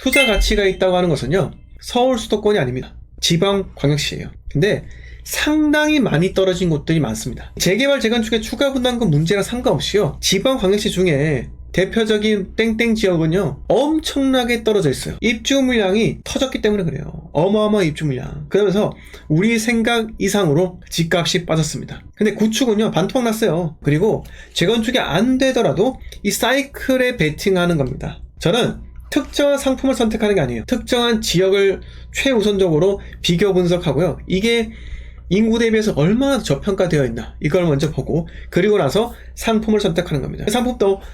투자 가치가 있다고 하는 것은요, 서울 수도권이 아닙니다. 지방광역시예요. 근데 상당히 많이 떨어진 곳들이 많습니다. 재개발 재건축의 추가 분담금 문제랑 상관없이요, 지방광역시 중에 대표적인 땡땡 지역은요 엄청나게 떨어져 있어요. 입주 물량이 터졌기 때문에 그래요. 어마어마한 입주 물량. 그러면서 우리 생각 이상으로 집값이 빠졌습니다. 근데 구축은요 반토막 났어요. 그리고 재건축이 안 되더라도 이 사이클에 베팅하는 겁니다. 저는 특정한 상품을 선택하는 게 아니에요. 특정한 지역을 최우선적으로 비교 분석하고요, 이게 인구 대비해서 얼마나 저평가되어 있나 이걸 먼저 보고, 그리고 나서 상품을 선택하는 겁니다.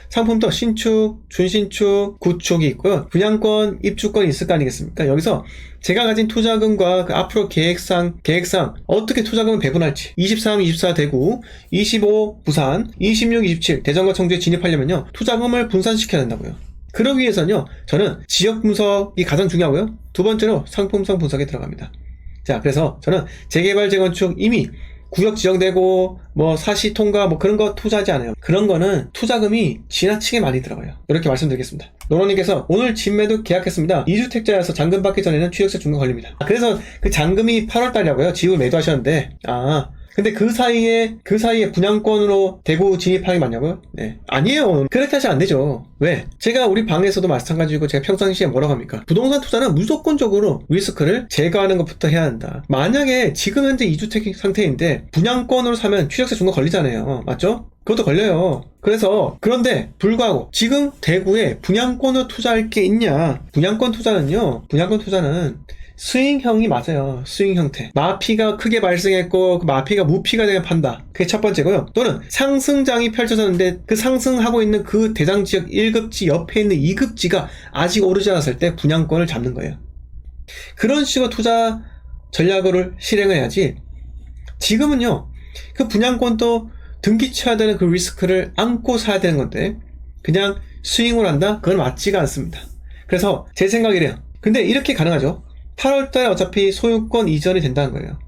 상품도 신축, 준신축, 구축이 있고요, 분양권, 입주권이 있을 거 아니겠습니까? 여기서 제가 가진 투자금과 그 앞으로 계획상 어떻게 투자금을 배분할지, 23, 24 대구, 25 부산, 26, 27 대전과 청주에 진입하려면요 투자금을 분산시켜야 된다고요. 그러기 위해서는요 저는 지역 분석이 가장 중요하고요, 두 번째로 상품성 분석에 들어갑니다. 자, 그래서 저는 재개발 재건축 이미 구역 지정되고 뭐 사시 통과 뭐 그런 거 투자하지 않아요. 그런 거는 투자금이 지나치게 많이 들어가요. 이렇게 말씀드리겠습니다. 노로님께서 오늘 집 매도 계약했습니다. 2주택자여서 잔금 받기 전에는 취득세 중과 걸립니다. 그래서 그 잔금이 8월달이라고요. 집을 매도하셨는데, 근데 그 사이에 분양권으로 대구 진입하는 게 맞냐고요? 네. 아니에요. 그렇게 하시면 안 되죠. 왜? 제가 우리 방에서도 마찬가지고 제가 평상시에 뭐라고 합니까? 부동산 투자는 무조건적으로 리스크를 제거하는 것부터 해야 한다. 만약에 지금 현재 2주택 상태인데 분양권으로 사면 취득세 중과 걸리잖아요. 맞죠? 그것도 걸려요. 그런데 불구하고 지금 대구에 분양권으로 투자할 게 있냐? 분양권 투자는 스윙형이 맞아요. 스윙 형태. 마피가 크게 발생했고 그 마피가 무피가 되면 판다. 그게 첫 번째고요. 또는 상승장이 펼쳐졌는데 그 상승하고 있는 그 대장 지역 1급지 옆에 있는 2급지가 아직 오르지 않았을 때 분양권을 잡는 거예요. 그런 식으로 투자 전략을 실행을 해야지, 지금은요 그 분양권도 등기 쳐야 되는 그 리스크를 안고 사야 되는 건데 그냥 스윙을 한다? 그건 맞지가 않습니다. 그래서 제 생각이래요. 근데 이렇게 가능하죠. 8월달에 어차피 소유권 이전이 된다는 거예요.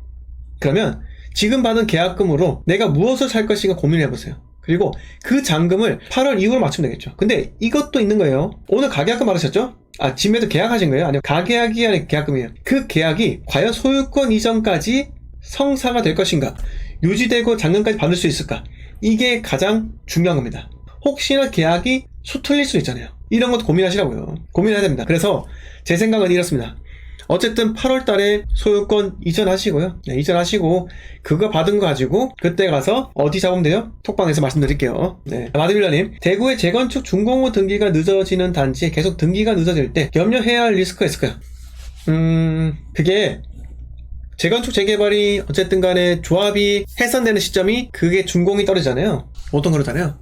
그러면 지금 받은 계약금으로 내가 무엇을 살 것인가 고민을 해보세요. 그리고 그 잔금을 8월 이후로 맞추면 되겠죠. 근데 이것도 있는 거예요. 오늘 가계약금 받으셨죠? 집 매도 계약하신 거예요? 아니면 가계약이 아니라 계약금이에요. 그 계약이 과연 소유권 이전까지 성사가 될 것인가, 유지되고 잔금까지 받을 수 있을까, 이게 가장 중요한 겁니다. 혹시나 계약이 수틀릴 수 있잖아요. 이런 것도 고민하시라고요. 고민해야 됩니다. 그래서 제 생각은 이렇습니다. 어쨌든 8월 달에 소유권 이전하시고요. 네, 이전하시고 그거 받은 거 가지고 그때 가서 어디 잡으면 돼요? 톡방에서 말씀드릴게요. 네. 마드빌라님, 대구의 재건축 준공후 등기가 늦어지는 단지에 계속 등기가 늦어질 때 염려해야 할 리스크가 있을까요? 그게 재건축 재개발이 어쨌든 간에 조합이 해산되는 시점이 그게 준공이 떨어지잖아요. 보통 그러잖아요.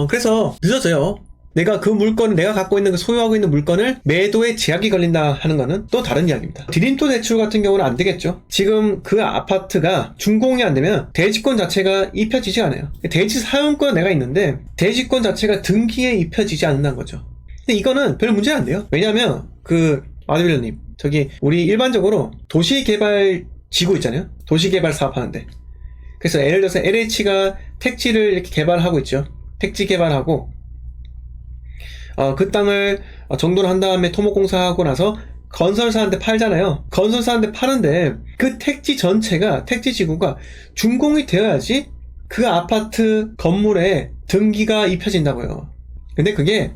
그래서 늦어져요. 내가 그 물건을, 내가 갖고 있는 그 소유하고 있는 물건을 매도에 제약이 걸린다 하는 거는 또 다른 이야기입니다. 디딤돌 대출 같은 경우는 안 되겠죠. 지금 그 아파트가 준공이 안 되면 대지권 자체가 입혀지지 않아요. 대지 사용권 내가 있는데 대지권 자체가 등기에 입혀지지 않는다는 거죠. 근데 이거는 별 문제가 안 돼요. 왜냐하면 마드빌러님, 우리 일반적으로 도시개발 지구 있잖아요. 도시개발 사업하는데, 그래서 예를 들어서 LH가 택지를 이렇게 개발하고 있죠. 택지 개발하고 그 땅을 정돈을 한 다음에 토목공사하고 나서 건설사한테 팔잖아요. 건설사한테 파는데 그 택지 전체가, 택지 지구가 준공이 되어야지 그 아파트 건물에 등기가 입혀진다고요. 근데 그게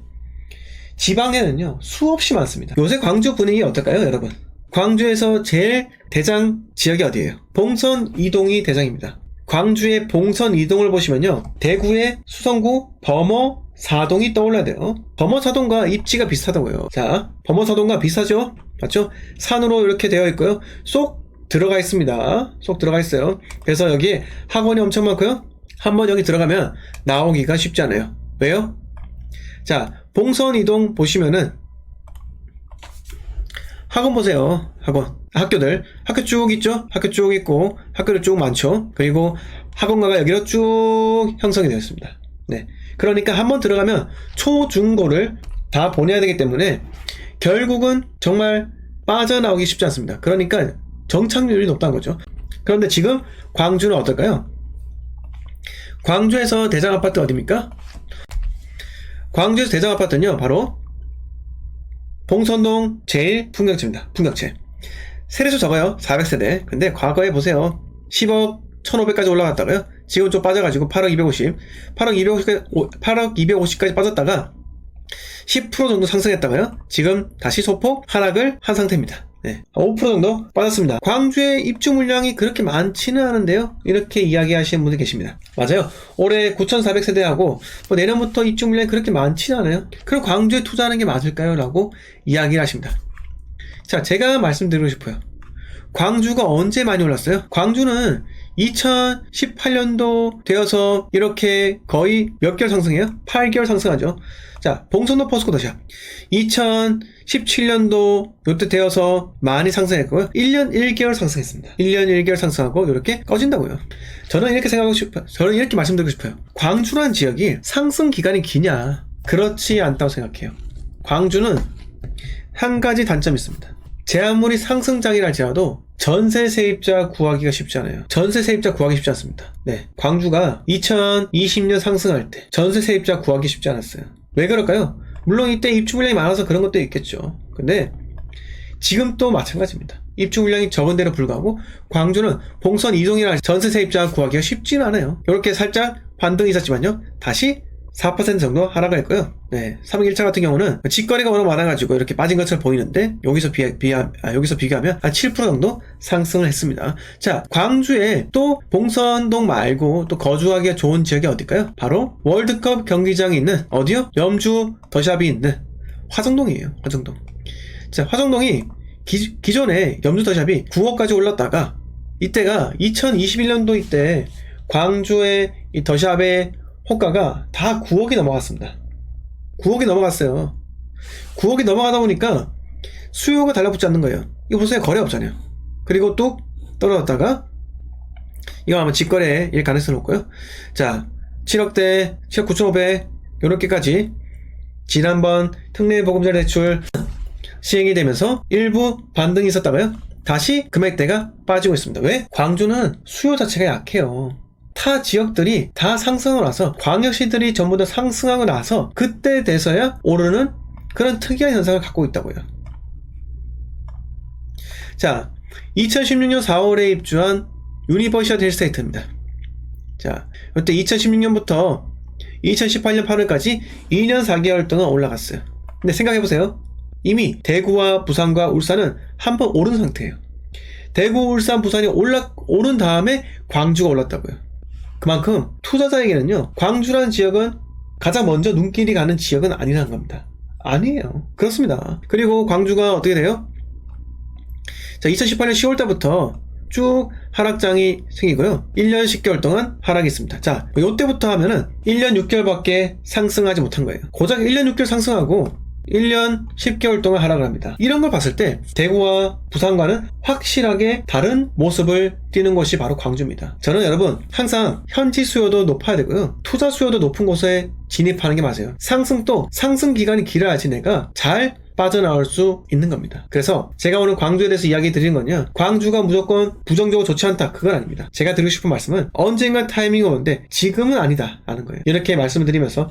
지방에는요 수없이 많습니다. 요새 광주 분위기 어떨까요, 여러분? 광주에서 제일 대장 지역이 어디예요? 봉선 이동이 대장입니다. 광주의 봉선 이동을 보시면요, 대구의 수성구 범어 사동이 떠올라야 돼요. 범어 사동과 입지가 비슷하다고요. 자, 범어 사동과 비슷하죠? 맞죠? 산으로 이렇게 되어 있고요. 쏙 들어가 있습니다. 쏙 들어가 있어요. 그래서 여기에 학원이 엄청 많고요. 한번 여기 들어가면 나오기가 쉽지 않아요. 왜요? 자, 봉선 이동 보시면은 학원 보세요. 학원. 학교 쭉 있죠? 학교 쭉 있고 학교들 쭉 많죠? 그리고 학원가가 여기로 쭉 형성이 되어 있습니다. 네. 그러니까 한번 들어가면 초중고를 다 보내야 되기 때문에 결국은 정말 빠져나오기 쉽지 않습니다. 그러니까 정착률이 높다는 거죠. 그런데 지금 광주는 어떨까요? 광주에서 대장 아파트 어디입니까? 광주에서 대장 아파트는요, 바로 봉선동 제일 풍경지입니다. 풍경지. 세대수 적어요. 400세대. 근데 과거에 보세요. 10억 1500까지 올라갔다가요. 지금 좀 빠져가지고 8억 250. 8억 250까지 빠졌다가 10% 정도 상승했다가요. 지금 다시 소폭 하락을 한 상태입니다. 네. 5% 정도 빠졌습니다. 광주의 입주 물량이 그렇게 많지는 않은데요. 이렇게 이야기하시는 분들 계십니다. 맞아요. 올해 9,400세대하고 내년부터 입주 물량이 그렇게 많지는 않아요. 그럼 광주에 투자하는 게 맞을까요? 라고 이야기를 하십니다. 자, 제가 말씀드리고 싶어요. 광주가 언제 많이 올랐어요? 광주는 2018년도 되어서 이렇게 거의 몇 개월 상승해요? 8개월 상승하죠. 자, 봉선도 포스코 더샵 2017년도 요때 되어서 많이 상승했고요. 1년 1개월 상승했습니다. 1년 1개월 상승하고 이렇게 꺼진다고요. 저는 이렇게 생각하고 싶어요. 저는 이렇게 말씀드리고 싶어요. 광주란 지역이 상승 기간이 기냐? 그렇지 않다고 생각해요. 광주는 한 가지 단점이 있습니다. 제 아무리 상승장이라 할지라도 전세 세입자 구하기가 쉽지 않아요. 전세 세입자 구하기 쉽지 않습니다. 네, 광주가 2020년 상승할 때 전세 세입자 구하기 쉽지 않았어요. 왜 그럴까요? 물론 이때 입주 물량이 많아서 그런 것도 있겠죠. 근데 지금 또 마찬가지입니다. 입주 물량이 적은 데로 불구하고 광주는 봉선 이동이나 전세 세입자 구하기가 쉽지는 않아요. 이렇게 살짝 반등이 있었지만요. 다시 4% 정도 하락을 했고요. 네, 3억 1차 같은 경우는 직거래가 워낙 많아가지고 이렇게 빠진 것처럼 보이는데 여기서 비교하면 한 7% 정도 상승을 했습니다. 자, 광주에 또 봉선동 말고 또 거주하기가 좋은 지역이 어딜까요? 바로 월드컵 경기장이 있는 어디요? 염주 더샵이 있는 화정동이에요. 화정동. 자, 화정동이 기존에 염주 더샵이 9억까지 올랐다가 이때가 2021년도 이때 광주의 이 더샵의 호가가 다 9억이 넘어갔습니다. 9억이 넘어갔어요. 9억이 넘어가다 보니까 수요가 달라붙지 않는 거예요. 이거 보세요. 거래 없잖아요. 그리고 또 떨어졌다가 이거 아마 직거래일 가능성이 높고요. 자, 7억대, 7억 9,500 요렇게까지 지난번 특례보금자리 대출 시행이 되면서 일부 반등이 있었다가요. 다시 금액대가 빠지고 있습니다. 왜? 광주는 수요 자체가 약해요. 타 지역들이 다 상승하고 나서 광역시들이 전부 다 상승하고 나서 그때 돼서야 오르는 그런 특이한 현상을 갖고 있다고요. 자, 2016년 4월에 입주한 유니버셜 힐스테이트입니다. 자, 이때 2016년부터 2018년 8월까지 2년 4개월 동안 올라갔어요. 근데 생각해보세요. 이미 대구와 부산과 울산은 한번 오른 상태예요. 대구, 울산, 부산이 오른 다음에 광주가 올랐다고요. 그만큼 투자자에게는요, 광주라는 지역은 가장 먼저 눈길이 가는 지역은 아니라는 겁니다. 아니에요. 그렇습니다. 그리고 광주가 어떻게 돼요? 자, 2018년 10월달부터 쭉 하락장이 생기고요. 1년 10개월 동안 하락이 있습니다. 자, 요때부터 하면은 1년 6개월밖에 상승하지 못한 거예요. 고작 1년 6개월 상승하고 1년 10개월 동안 하락을 합니다. 이런 걸 봤을 때 대구와 부산과는 확실하게 다른 모습을 띠는 곳이 바로 광주입니다. 저는 여러분 항상 현지 수요도 높아야 되고요. 투자 수요도 높은 곳에 진입하는 게 맞아요. 상승도 상승 기간이 길어야지 내가 잘 빠져나올 수 있는 겁니다. 그래서 제가 오늘 광주에 대해서 이야기 드린 건요, 광주가 무조건 부정적으로 좋지 않다, 그건 아닙니다. 제가 드리고 싶은 말씀은 언젠가 타이밍이 오는데 지금은 아니다 라는 거예요. 이렇게 말씀을 드리면서